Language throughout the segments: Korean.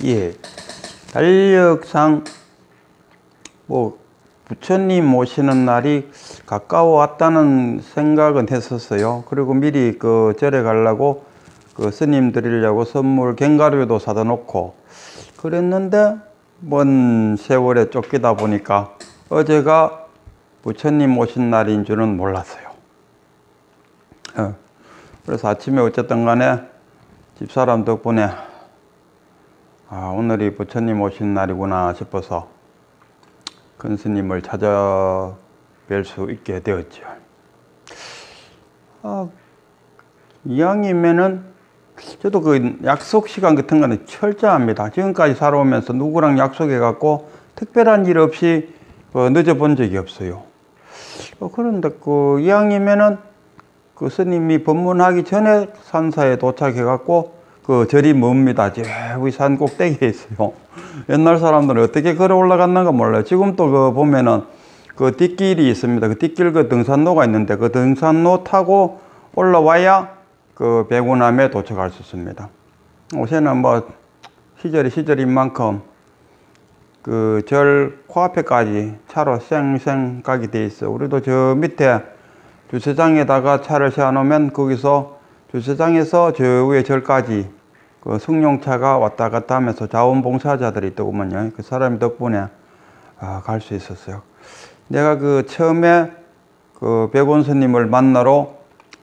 예, 달력상 뭐 부처님 오시는 날이 가까워 왔다는 생각은 했었어요. 그리고 미리 그 절에 가려고 그 스님 드리려고 선물 견과류도 사다 놓고 그랬는데 먼 세월에 쫓기다 보니까 어제가 부처님 오신 날인 줄은 몰랐어요. 그래서 아침에 어쨌든 간에 집사람 덕분에 오늘이 부처님 오신 날이구나 싶어서 큰 스님을 찾아뵐 수 있게 되었죠. 이왕이면은 저도 그 약속 시간 같은 거는 철저합니다. 지금까지 살아오면서 누구랑 약속해 갖고 특별한 일 없이 늦어 본 적이 없어요. 그런데 그 이왕이면은 그 스님이 법문하기 전에 산사에 도착해 갖고 그 절이 멉니다. 저 위 산 꼭대기에 있어요. 옛날 사람들은 어떻게 걸어 올라갔는가 몰라요. 지금 또 그 보면은 그 뒷길이 있습니다. 그 뒷길 그 등산로가 있는데 그 등산로 타고 올라와야 그 백운암에 도착할 수 있습니다. 요새는 뭐 시절인 만큼 그 절 코앞에까지 차로 쌩쌩 가게 돼 있어요. 우리도 저 밑에 주차장에다가 차를 세워 놓으면 거기서 주차장에서 저 위에 절까지 그 승용차가 왔다 갔다 하면서 자원봉사자들이 있더구먼요. 그 사람 덕분에 갈 수 있었어요. 내가 그 처음에 그 백원 스님을 만나러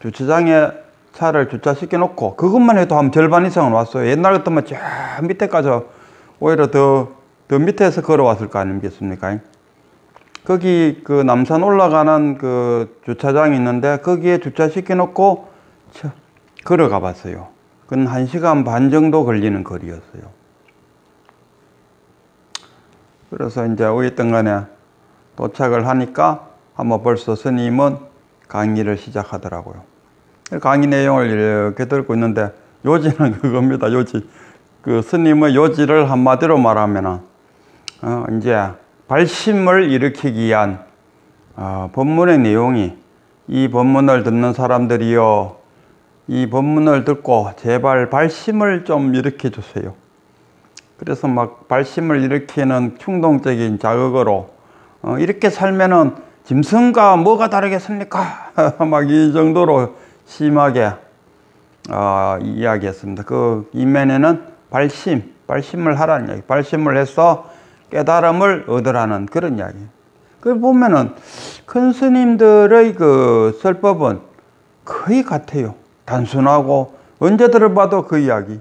주차장에 차를 주차시켜 놓고 그것만 해도 한 절반 이상은 왔어요. 옛날 같으면 저 밑에까지 오히려 더 밑에서 걸어왔을 거 아니겠습니까? 거기 그 남산 올라가는 그 주차장이 있는데 거기에 주차시켜 놓고 걸어가 봤어요. 그건 1시간 반 정도 걸리는 거리였어요. 그래서 이제 어쨌든 간에 도착을 하니까 한번 벌써 스님은 강의를 시작하더라고요. 강의 내용을 이렇게 듣고 있는데 요지는 그겁니다. 요지. 그 스님의 요지를 한마디로 말하면은 이제 발심을 일으키기 위한 법문의 내용이 이 법문을 듣는 사람들이요, 이 법문을 듣고 제발 발심을 좀 일으켜 주세요. 그래서 막 발심을 일으키는 충동적인 자극으로 이렇게 살면은 짐승과 뭐가 다르겠습니까? 막 이 정도로 심하게 이야기했습니다. 그 이면에는 발심을 하라는 이야기, 발심을 해서 깨달음을 얻으라는 그런 이야기. 그 보면은 큰 스님들의 그 설법은 거의 같아요. 단순하고 언제 들어봐도 그 이야기.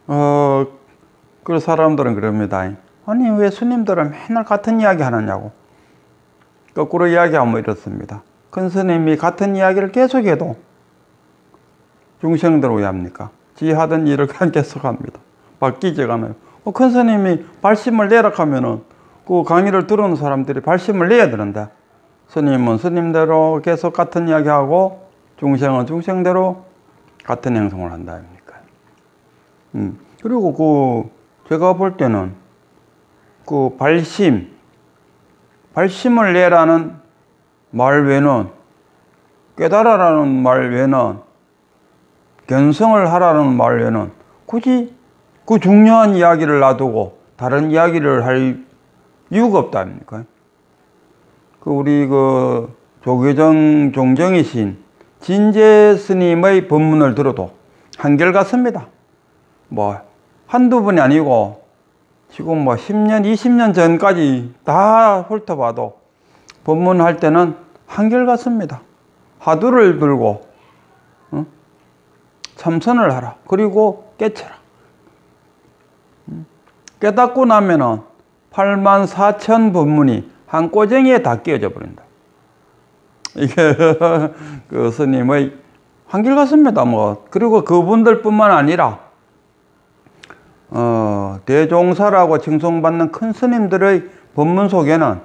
그 사람들은 그럽니다. 아니 왜 스님들은 맨날 같은 이야기 하느냐고. 거꾸로 이야기하면 이렇습니다. 큰 스님이 같은 이야기를 계속해도 중생들 왜 합니까? 지 하던 일을 그냥 계속합니다. 바뀌지가 않아요. 큰 스님이 발심을 내라 하면은 그 강의를 들어오는 사람들이 발심을 내야 되는데 스님은 스님대로 계속 같은 이야기하고 중생은 중생대로 같은 행동을 한다 아닙니까? 그리고 제가 볼 때는 그 발심을 내라는 말 외에는, 깨달아라는 말 외에는, 견성을 하라는 말 외에는 굳이 그 중요한 이야기를 놔두고 다른 이야기를 할 이유가 없다 아닙니까? 우리 그 조계종 종정이신 진제 스님의 법문을 들어도 한결같습니다. 뭐 한두 번이 아니고 지금 뭐 10년, 20년 전까지 다 훑어봐도 법문할 때는 한결같습니다. 화두를 들고 참선을 하라. 그리고 깨쳐라. 깨닫고 나면은 84,000 법문이 한 꼬쟁이에 다 끼어져 버린다. 이게 그 스님의 한결같습니다. 뭐 그리고 그분들뿐만 아니라 대종사라고 칭송받는 큰 스님들의 법문 속에는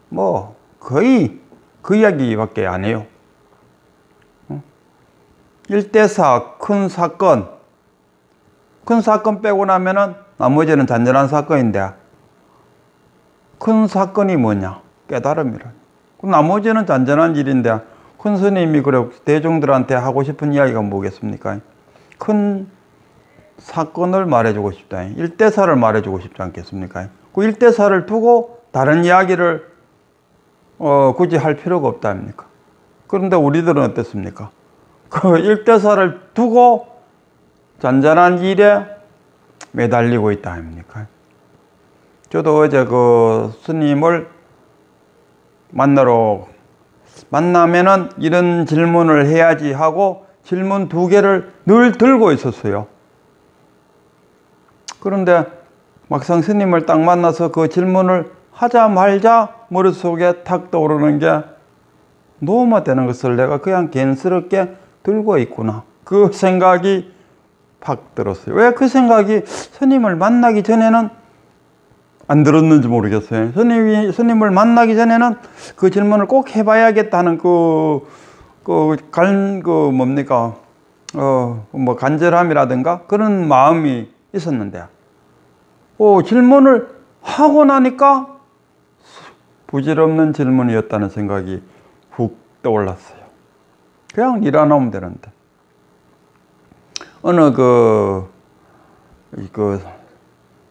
뭐 거의 그 이야기밖에 안 해요. 일대사, 큰 사건 빼고 나면은 나머지는 잔잔한 사건인데 큰 사건이 뭐냐? 깨달음이라. 나머지는 잔잔한 일인데 큰 스님이 그래 대중들한테 하고 싶은 이야기가 뭐겠습니까? 큰 사건을 말해주고 싶다. 일대사를 말해주고 싶지 않겠습니까? 그 일대사를 두고 다른 이야기를 굳이 할 필요가 없다 아닙니까? 그런데 우리들은 어떻습니까? 그 일대사를 두고 잔잔한 일에 매달리고 있다 아닙니까? 저도 어제 그 스님을 만나면은 이런 질문을 해야지 하고 질문 2개를 늘 들고 있었어요. 그런데 막상 스님을 딱 만나서 그 질문을 하자마자 머릿속에 탁 떠오르는 게 노마되는 것을 내가 그냥 괜스럽게 들고 있구나. 그 생각이 팍 들었어요. 왜 그 생각이 스님을 만나기 전에는 안 들었는지 모르겠어요. 스님을 만나기 전에는 그 질문을 꼭 해봐야겠다는 간절함이라든가 그런 마음이 있었는데, 질문을 하고 나니까 부질없는 질문이었다는 생각이 훅 떠올랐어요. 그냥 일어나면 되는데. 어느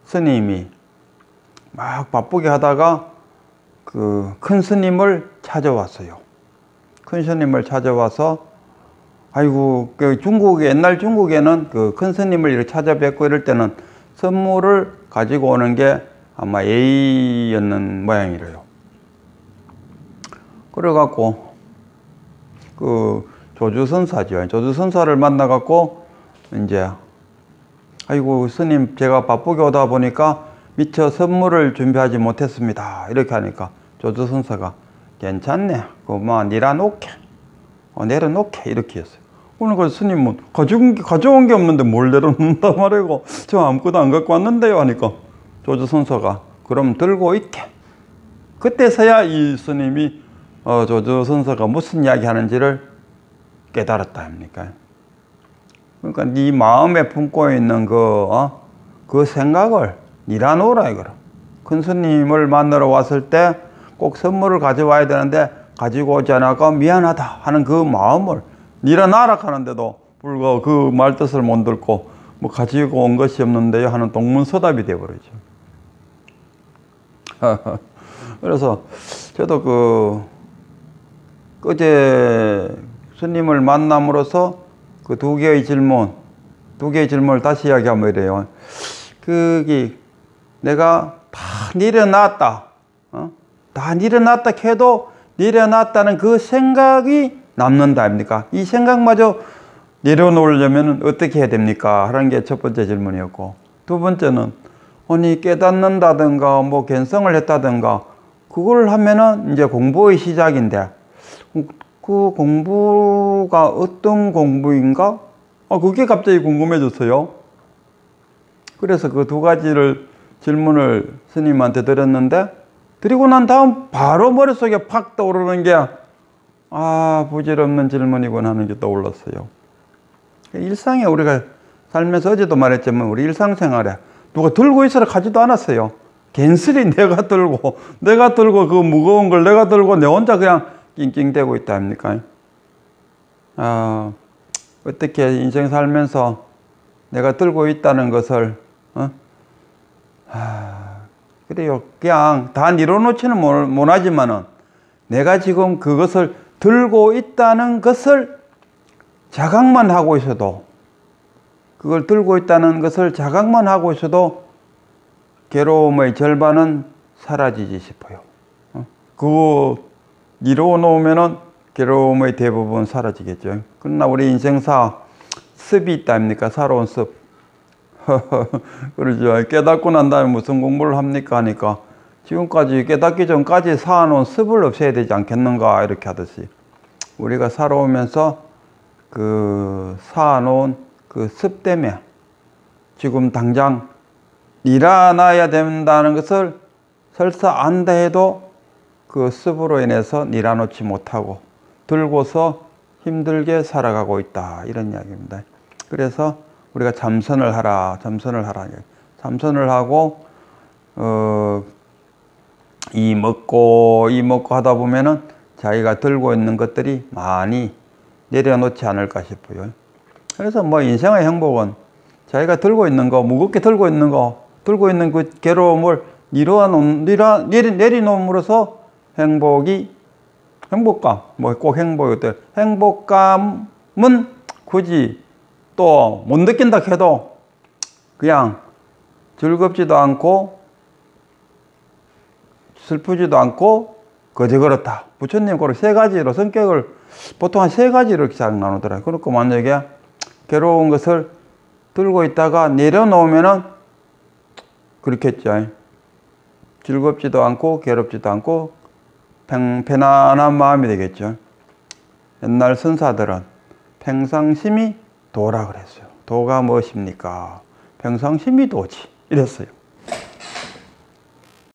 스님이 막 바쁘게 하다가 그 큰 스님을 찾아왔어요. 큰 스님을 찾아와서, 아이고, 옛날 중국에는 그 큰 스님을 이렇게 찾아뵙고 이럴 때는 선물을 가지고 오는 게 아마 예의였는 모양이래요. 그래갖고, 그 조주선사죠. 조주선사를 만나갖고, 이제, 아이고, 스님, 제가 바쁘게 오다 보니까 미처 선물을 준비하지 못했습니다. 이렇게 하니까 조주선사가 괜찮네. 내려놓게. 내려놓게. 이렇게 했어요. 그러니까 스님은 가져온 게 없는데 뭘 내려놓는다 말이고, 저 아무것도 안 갖고 왔는데요. 하니까 조주선사가 그럼 들고 있게. 그때서야 이 스님이 조주선사가 무슨 이야기 하는지를 깨달았다 합니까? 그러니까 네 마음에 품고 있는 그 생각을 니라놓으라 이거라. 큰 스님을 만나러 왔을 때 꼭 선물을 가져와야 되는데 가지고 오지 않아서 미안하다 하는 그 마음을 니라놔라 하는데도 불구하고 그 말뜻을 못 듣고 가지고 온 것이 없는데요 하는 동문서답이 되어버리죠. 그래서 저도 어제 스님을 만남으로써 그 2개의 질문을 다시 이야기하면 이래요. 내가 다 내려놨다. 다 내려놨다 해도 내려놨다는 그 생각이 남는다 아닙니까? 이 생각마저 내려놓으려면 어떻게 해야 됩니까? 하는 게 첫 번째 질문이었고, 2번째는 깨닫는다든가 견성을 했다든가 그걸 하면은 이제 공부의 시작인데, 그 공부가 어떤 공부인가? 그게 갑자기 궁금해졌어요. 그래서 그 2가지를 질문을 스님한테 드렸는데, 드리고 난 다음 바로 머릿속에 팍 떠오르는 게 부질없는 질문이구나 하는 게 떠올랐어요. 일상에 우리가 살면서 어제도 말했지만 우리 일상생활에 누가 들고 있으라 하지도 않았어요. 괜스레 내가 들고 그 무거운 걸 내가 들고 내 혼자 그냥 낑낑대고 있다 아닙니까? 어떻게 인생 살면서 내가 들고 있다는 것을 그래요. 그냥 다 내려놓지는 못하지만은 내가 지금 그것을 들고 있다는 것을 자각만 하고 있어도, 그걸 들고 있다는 것을 자각만 하고 있어도 괴로움의 절반은 사라지지 싶어요. 그거 이뤄놓으면은 괴로움의 대부분 사라지겠죠. 그러나 우리 인생사 습이 있다 아닙니까? 살아온 습. 그러죠. 깨닫고 난 다음에 무슨 공부를 합니까? 하니까 지금까지 깨닫기 전까지 쌓아놓은 습을 없애야 되지 않겠는가? 이렇게 하듯이 우리가 살아오면서 쌓아놓은 그 습 때문에 지금 당장 일어나야 된다는 것을 설사 안다 해도 그 습으로 인해서 일어놓지 못하고 들고서 힘들게 살아가고 있다. 이런 이야기입니다. 그래서 우리가 참선을 하라. 참선을 하고, 이 먹고 하다 보면은 자기가 들고 있는 것들이 많이 내려놓지 않을까 싶어요. 그래서 인생의 행복은 자기가 들고 있는 거, 무겁게 들고 있는 그 괴로움을 내리놓음으로써 행복감, 뭐 꼭 행복이 행복감은 굳이 또 못 느낀다 해도 그냥 즐겁지도 않고 슬프지도 않고 그저 그렇다. 부처님 그렇게 세 가지로 성격을 보통 한 세 가지로 이렇게 잘 나누더라고요. 그러니까 만약에 괴로운 것을 들고 있다가 내려놓으면은 그렇겠죠. 즐겁지도 않고 괴롭지도 않고 편안한 마음이 되겠죠. 옛날 선사들은 평상심이 도라 그랬어요. 도가 무엇입니까? 평상심이 도지 이랬어요.